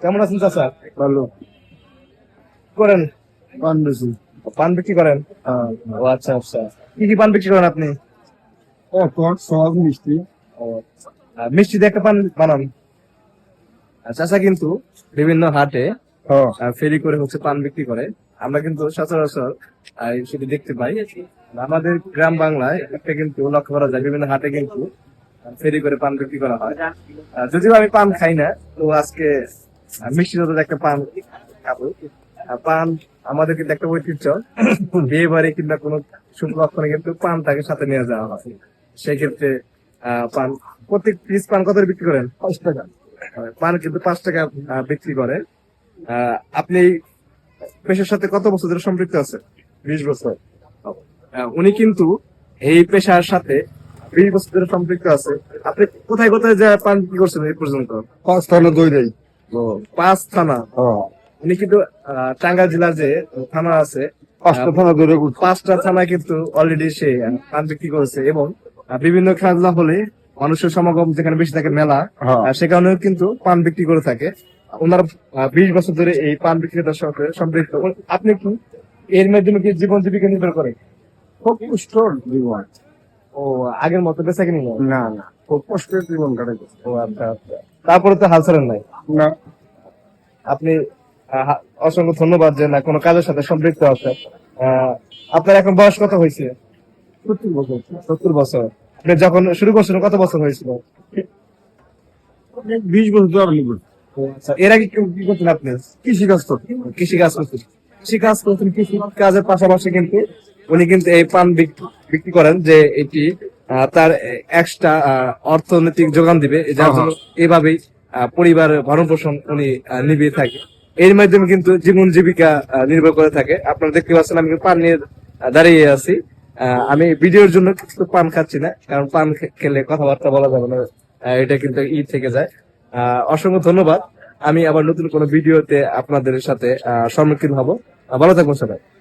কেমন আছেন চাচা? ভালো। করেন পান বেশি। পান বিক্রি করেন? ও আচ্ছা আচ্ছা, কি কি পান বিক্রি করেন আপনি? টক সব মিষ্টি। ও, মিষ্টি দিয়ে একটা পান বানান। চাচা কিন্তু বিভিন্ন হাটে ফেরি করে হচ্ছে পান বিক্রি করে। আমরা কিন্তু সচরাচর সেটি দেখতে পাই। আমাদের গ্রাম বাংলায় একটা কিন্তু লক্ষ্য করা যায়, বিভিন্ন হাটে কিন্তু ফেরি করে পান বিক্রি করা হয়। যদিও আমি পান খাই না, তো আজকে মিষ্টি জাতের একটা পান খাবো। পান আমাদের কিন্তু একটা ঐতিহ্য, বিয়ে বাড়ি কিংবা কোনো শুভ লক্ষণে কিন্তু পানটাকে সাথে নিয়ে যাওয়া হয়। সেক্ষেত্রে পান, প্রত্যেক পিস পান কত করে বিক্রি করেন? 5 টাকা। পান কিন্তু 5 টাকা বিক্রি করে। আপনি এই পেশার সাথে কত বছর ধরে সম্পৃক্ত আছেন? 20 বছর। উনি কিন্তু এই পেশার সাথে 20 বছর ধরে সম্পৃক্ত আছে। আপনি কোথায় কোথায় যা পান বিক্রি করছেন এই পর্যন্ত? 5 টাকা দই দেই। 5 থানা। উনি কিন্তু টাঙ্গাইল জেলার যে থানা আছে, 5টা থানা ধরে 5টা থানায় কিন্তু অলরেডি সে পান বিক্রি করেছে। এবং বিভিন্ন খেলাধুলা হলে মানুষের সমাগম যেখানে বেশি থাকে, মেলা, সেখানেও কিন্তু পান বিক্রি করে থাকে। ওনার 20 বছর ধরে এই পান বিক্রেতার সাথে সম্পৃক্ত। আপনি কি এর মাধ্যমে কি জীবন জীবিকা নির্ভর করে? খুব কষ্ট জীবন। ও, আগের মতো বেঁচে কিনি না? না না, খুব কষ্টের জীবন কাটাইছে। ও আচ্ছা আচ্ছা, তারপরে তো হাল ছাড়েন নাই। না, আপনি অসংখ্য ধন্যবাদ যে না কোনো কাজের সাথে সম্পৃক্ত আছেন। আপনার এখন বয়স কত হয়েছে? 70 বছর। 70 বছর। আপনি যখন শুরু করছেন কত বছর হয়েছিল? 20 বছর তো আর নিব। আচ্ছা, এর আগে কি করতেন আপনি? কৃষি কাজ তো। কৃষি কাজ করতেন? কৃষি কাজ করতেন, কৃষি কাজের পাশাপাশি কিন্তু উনি কিন্তু এই পান বিক্রি করেন, যে এটি তার এক্সট্রা অর্থনৈতিক যোগান দিবে, যার জন্য এভাবেই পরিবার ভরণ পোষণ উনি নিবিয়ে থাকে। এর মাধ্যমে কিন্তু জীবন জীবিকা নির্ভর করে থাকে। আপনারা দেখতে পাচ্ছেন আমি কিন্তু পান নিয়ে দাঁড়িয়ে আছি। আমি ভিডিওর জন্য কিছু পান খাচ্ছি না, কারণ পান খেলে কথাবার্তা বলা যাবে না, এটা কিন্তু থেকে যায়। অসংখ্য ধন্যবাদ। আমি আবার নতুন কোনো ভিডিওতে আপনাদের সাথে সম্মুখীন হব। ভালো থাকবেন সবাই।